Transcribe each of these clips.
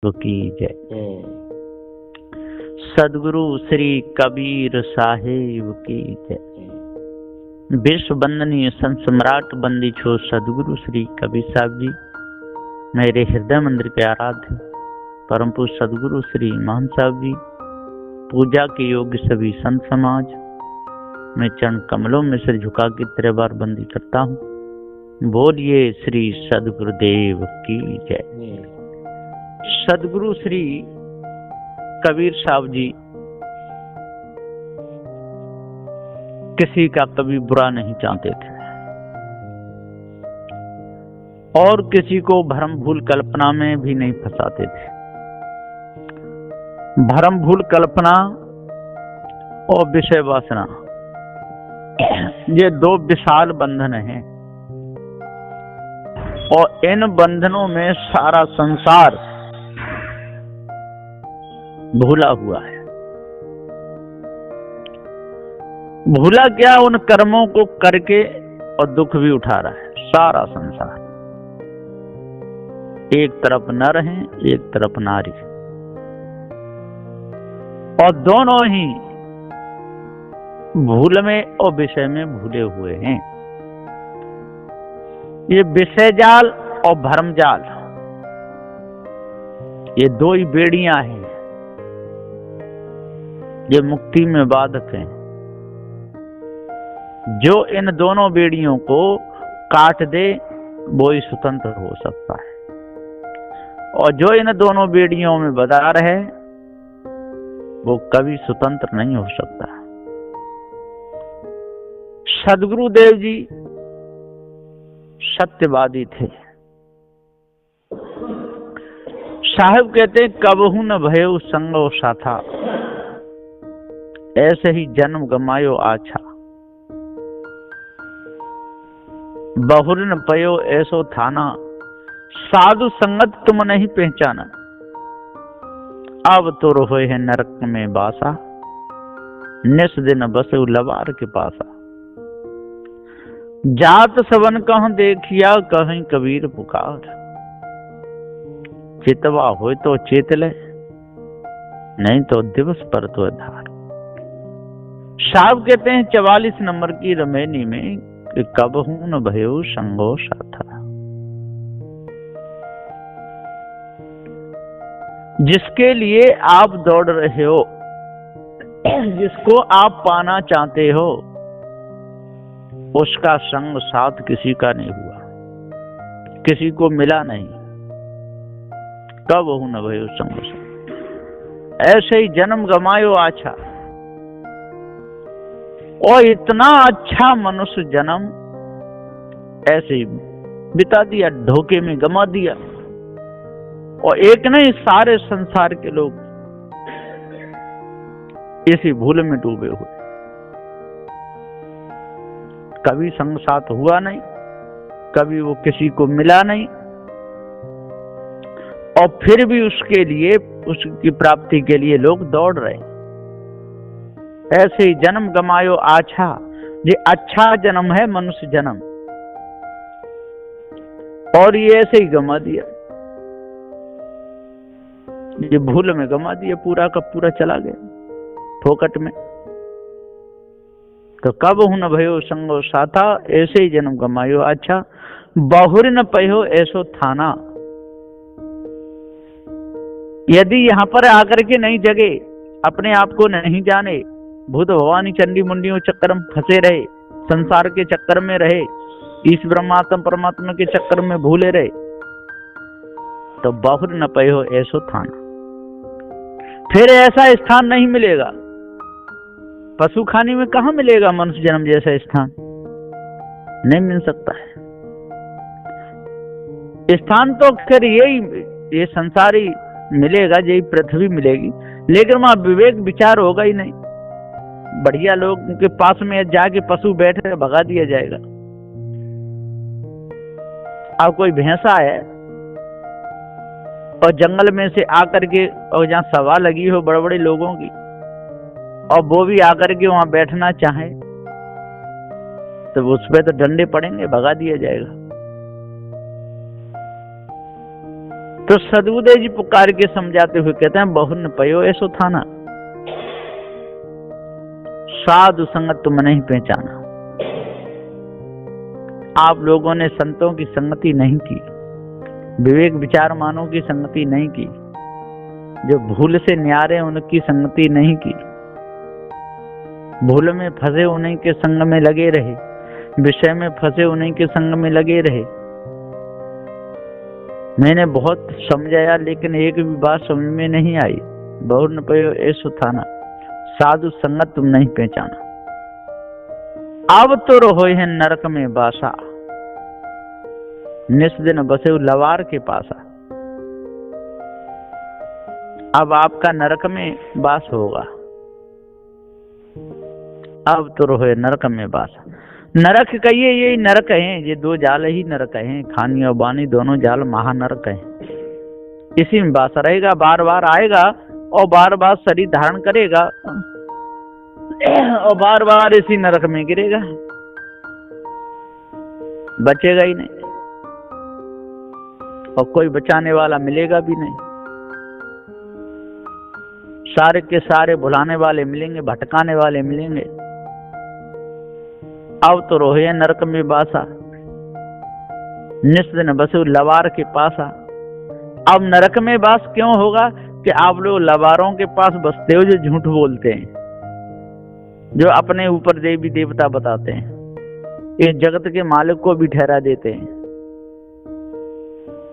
की जय। सदगुरु श्री कबीर साहेब की जय। विश्व वंदनीय संत सम्राट बंदी छो सदगुरु श्री कबीर साहब जी, मेरे हृदय मंदिर के आराध्य परम पूज्य सदगुरु श्री महंत साहब जी, पूजा के योग्य सभी संत समाज, मैं चरण कमलों में सिर झुका के तेरे बार बंदी करता हूँ। बोलिए श्री सदगुरुदेव की जय। सदगुरु श्री कबीर साहब जी किसी का कभी बुरा नहीं चाहते थे और किसी को भ्रम भूल कल्पना में भी नहीं फंसाते थे। भ्रम भूल कल्पना और विषय वासना, ये दो विशाल बंधन हैं और इन बंधनों में सारा संसार भूला हुआ है। भूला क्या, उन कर्मों को करके और दुख भी उठा रहा है सारा संसार। एक तरफ नर है, एक तरफ नारी, और दोनों ही भूल में और विषय में भूले हुए हैं। ये विषय जाल और भ्रम जाल, ये दो ही बेड़ियां हैं, ये मुक्ति में बाधक हैं। जो इन दोनों बेड़ियों को काट दे वो ही स्वतंत्र हो सकता है, और जो इन दोनों बेड़ियों में बंधा रहे वो कभी स्वतंत्र नहीं हो सकता। सदगुरुदेव जी सत्यवादी थे। साहब कहते कबहू न भयो संगो साथा, ऐसे ही जन्म गमायो आछा। बहुर न पयो ऐसो थाना, साधु संगत तुम नहीं पहचाना। अब तो रोए है नरक में बासा, निस दिन बसे लबार के पासा। जात सबन कहाँ देखिया, कहीं कबीर पुकार। चितवा हो तो चेत ले, नहीं तो दिवस पर तो धार। साहब कहते हैं 44 नंबर की रमेनी में कि कबहू न भयो संगो साथा। जिसके लिए आप दौड़ रहे हो, जिसको आप पाना चाहते हो, उसका संग साथ किसी का नहीं हुआ, किसी को मिला नहीं। कबहू न भयो संगो साथा, ऐसे ही जन्म गमायो आछा। और इतना अच्छा मनुष्य जन्म ऐसे ही बिता दिया, धोखे में गमा दिया। और एक नहीं, सारे संसार के लोग इसी भूल में डूबे हुए। कभी संग साथ हुआ नहीं, कभी वो किसी को मिला नहीं, और फिर भी उसके लिए, उसकी प्राप्ति के लिए लोग दौड़ रहे। ऐसे ही जन्म गमायो आछा, ये अच्छा जन्म है मनुष्य जन्म, और ये ऐसे ही गमा दिया, ये भूल में गमा दिया, पूरा का पूरा चला गया फोकट में। तो कब हूं न भयो संगो साथा, ऐसे ही जन्म गमायो अच्छा। बहुर न पयो ऐसो थाना। यदि यहां पर आकर के नहीं जगे, अपने आप को नहीं जाने, भूत भवानी चंडी मुंडियों चक्कर में फंसे रहे, संसार के चक्कर में रहे, इस ब्रह्मात्म परमात्मा के चक्कर में भूले रहे, तो बहुर न पयो ऐसो थाना। फिर ऐसा स्थान नहीं मिलेगा। पशु खाने में कहां मिलेगा मनुष्य जन्म जैसा स्थान? नहीं मिल सकता है। स्थान तो फिर यही, ये संसारी मिलेगा, यही पृथ्वी मिलेगी, लेकिन वहां विवेक विचार होगा ही नहीं। बढ़िया लोग के पास में जाके पशु बैठे भगा दिया जाएगा। अब कोई भैंसा है और जंगल में से आकर के, और जहाँ सभा लगी हो बड़े बड़े लोगों की, और वो भी आकर के वहां बैठना चाहे, तो उस पे तो डंडे पड़ेंगे, भगा दिया जाएगा। तो सदगुरुदेव जी पुकार के समझाते हुए कहते हैं, बहु न पयो ऐसो थाना, साधु संगत तुम नहीं पहचाना। आप लोगों ने संतों की संगति नहीं की, विवेक विचारमानों की संगति नहीं की, जो भूल से न्यारे उनकी संगति नहीं की, भूल में फंसे उन्हीं के संग में लगे रहे, विषय में फंसे उन्हीं के संग में लगे रहे। मैंने बहुत समझाया लेकिन एक भी बात समझ में नहीं आई। बहु न पयो ऐसो थाना, साधु संगत तुम नहीं पहचाना। अब तो रहो है नरक में बासा, निस दिन बसे लवार के पासा। अब आपका नरक में वास होगा। अब तो रहो नरक में वासा। नरक कहिए यही नरक है, ये दो जाल ही नरक हैं, खानी और बानी दोनों जाल महानरक हैं। इसी में वास रहेगा, बार बार आएगा और बार बार शरीर धारण करेगा और बार बार इसी नरक में गिरेगा, बचेगा ही नहीं और कोई बचाने वाला मिलेगा भी नहीं। सारे के सारे भुलाने वाले मिलेंगे, भटकाने वाले मिलेंगे। अब तो रोहे नरक में बासा, निस दिन बसे लवार के पासा। अब नरक में बास क्यों होगा कि आप लोग लवारों के पास बसते हो, जो झूठ बोलते हैं, जो अपने ऊपर देवी देवता बताते हैं, इस जगत के मालिक को भी ठहरा देते हैं।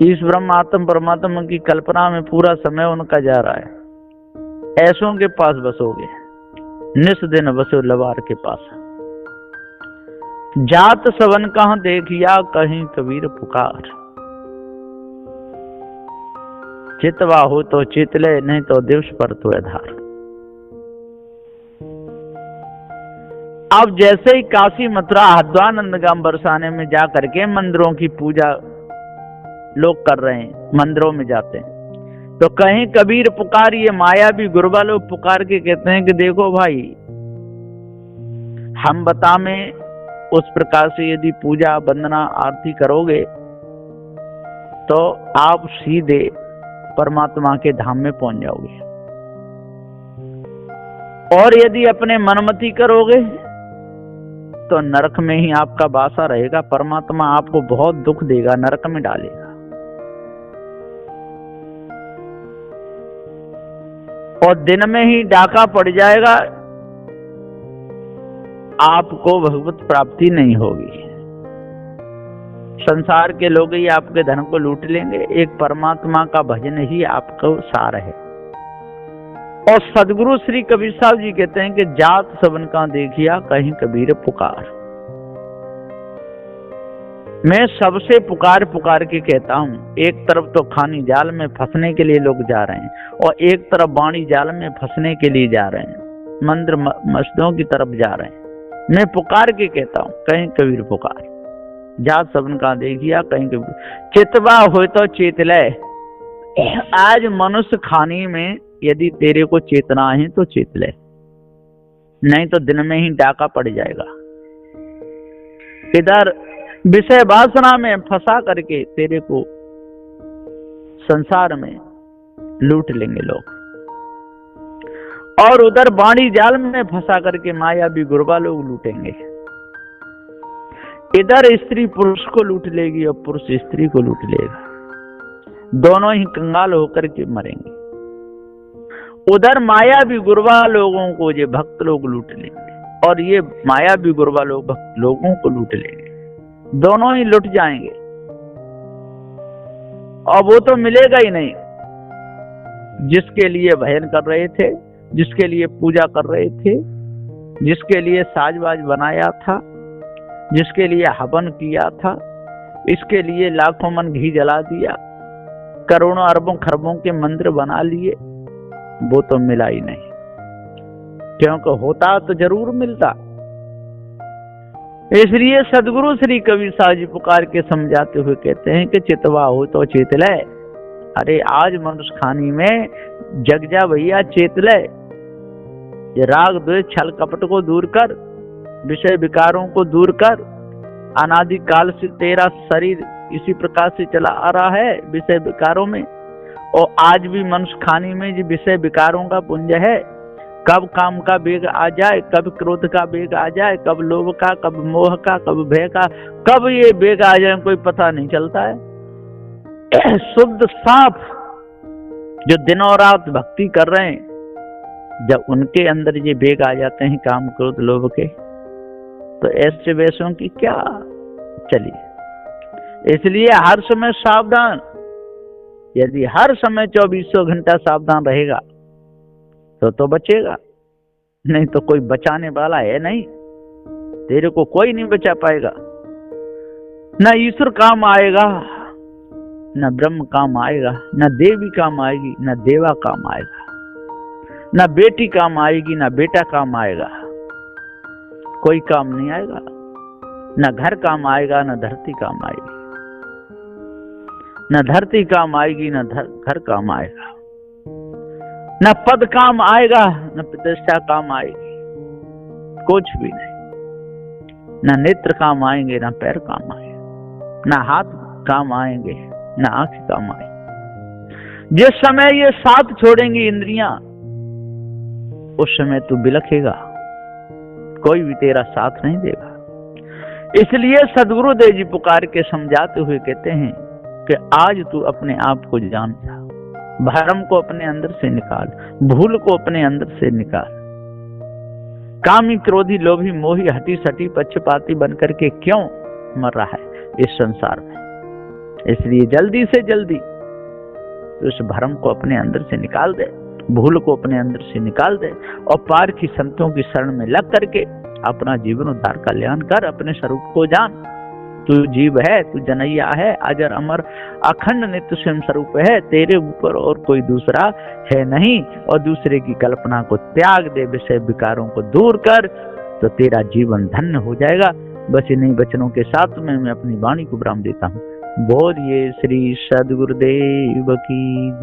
इस ब्रह्म आत्म परमात्मा की कल्पना में पूरा समय उनका जा रहा है। ऐसों के पास बसोगे, निस दिन बसो लवार के पास। जात सवन कहां देखिया, कहीं कबीर पुकार। चितवा हो तो चितले, नहीं तो दिवस पर तो आधार। अब जैसे ही काशी मथुरा हरिद्वार नंदगाम बरसाने में जा करके मंदिरों की पूजा लोग कर रहे हैं, मंदिरों में जाते हैं, तो कहीं कबीर पुकार, ये माया भी गुरबा लोग पुकार के कहते हैं कि देखो भाई, हम बता में उस प्रकार से यदि पूजा वंदना आरती करोगे तो आप सीधे परमात्मा के धाम में पहुंच जाओगे, और यदि अपने मनमती करोगे तो नरक में ही आपका वासा रहेगा। परमात्मा आपको बहुत दुख देगा, नरक में डालेगा। और दिन में ही डाका पड़ जाएगा, आपको भगवत प्राप्ति नहीं होगी। संसार के लोग ही आपके धन को लूट लेंगे, एक परमात्मा का भजन ही आपको सार है। और सदगुरु श्री कबीर साहब जी कहते हैं कि जात सबन का देखिया, कहीं कबीर पुकार। मैं सबसे पुकार पुकार के कहता हूं, एक तरफ तो खानी जाल में फंसने के लिए लोग जा रहे हैं और एक तरफ बाणी जाल में फंसने के लिए जा रहे हैं, मंदिर मस्जिदों की तरफ जा रहे हैं। मैं पुकार के कहता हूं, कहीं कबीर पुकार। जात सबन का देखिया, कहीं कबीर। चितवा हो तो चेतले। आज मनुष्य खानी में यदि तेरे को चेतना है तो चेत ले, नहीं तो दिन में ही डाका पड़ जाएगा। इधर विषय वासना में फंसा करके तेरे को संसार में लूट लेंगे लोग, और उधर बाणी जाल में फंसा करके माया भी गुरबा लोग लूटेंगे। इधर स्त्री पुरुष को लूट लेगी और पुरुष स्त्री को लूट लेगा, दोनों ही कंगाल होकर के मरेंगे। उधर माया भी गुरबा लोगों को ये भक्त लोग लूट लेंगे, और ये माया भी गुरबा लोग भक्त लोगों को लूट लेंगे, दोनों ही लुट जाएंगे। और वो तो मिलेगा ही नहीं जिसके लिए भजन कर रहे थे, जिसके लिए पूजा कर रहे थे, जिसके लिए साजबाज बनाया था, जिसके लिए हवन किया था, इसके लिए लाखों मन घी जला दिया, करोड़ों अरबों खरबों के मंदिर बना लिए, वो तो मिला ही नहीं। क्योंकि होता तो जरूर मिलता। इसलिए सदगुरु श्री कबीर साहब जी पुकार के समझाते हुए कहते हैं कि चितवा हो तो चेत ले। अरे आज मनुष्य खानी में जग जा भैया, चेत ले। ये राग द्वेष छल कपट को दूर कर, विषय विकारों को दूर कर। अनादि काल से तेरा शरीर इसी प्रकार से चला आ रहा है, विषय विकारों में। और आज भी मनुष्य खाने में जो विषय विकारों का पुंज है, कब काम का वेग आ जाए, कब क्रोध का वेग आ जाए, कब लोभ का, कब मोह का, कब भय का, कब ये वेग आ जाए कोई पता नहीं चलता है। शुद्ध साफ जो दिन और रात भक्ति कर रहे हैं, जब उनके अंदर ये वेग आ जाते हैं काम क्रोध लोभ के, तो ऐसे वैसों की क्या चलिए। इसलिए हर समय सावधान। यदि हर समय 24 घंटा सावधान रहेगा तो बचेगा, नहीं तो कोई बचाने वाला है नहीं, तेरे को कोई नहीं बचा पाएगा। न ईश्वर काम आएगा, न ब्रह्म काम आएगा, न देवी काम आएगी, न देवा काम आएगा, न बेटी काम आएगी, न बेटा काम आएगा, कोई काम नहीं आएगा। न घर काम आएगा, न धरती काम आएगी, न धरती काम आएगी, न घर काम आएगा, न पद काम आएगा, न प्रतिष्ठा काम आएगी, कुछ भी नहीं। न नेत्र काम आएंगे, न पैर काम आएंगे, न हाथ काम आएंगे, न आंख काम आएंगे। जिस समय ये साथ छोड़ेंगी इंद्रियां, उस समय तू बिलखेगा, कोई भी तेरा साथ नहीं देगा। इसलिए सदगुरुदेव जी पुकार के समझाते हुए कहते हैं कि आज तू अपने आप को जान जा, भरम को अपने अंदर से निकाल, भूल को अपने अंदर से निकाल। कामी क्रोधी लोभी मोही हटी सटी पक्षपाती बनकर के क्यों मर रहा है इस संसार में। इसलिए जल्दी से जल्दी उस भरम को अपने अंदर से निकाल दे, भूल को अपने अंदर से निकाल दे और पार की संतों की शरण में लग करके अपना जीवन उद्धार कल्याण कर, अपने स्वरूप को जान। तू जीव है, तू जनैया है, अजर अमर अखंड नित्य स्वयं स्वरूप है, तेरे ऊपर और कोई दूसरा है नहीं। और दूसरे की कल्पना को त्याग दे, विषय विकारों को दूर कर, तो तेरा जीवन धन्य हो जाएगा। बस इन्हीं वचनों के साथ में मैं अपनी वाणी को विराम देता हूँ। बोलिए श्री सद्गुरुदेव की जय।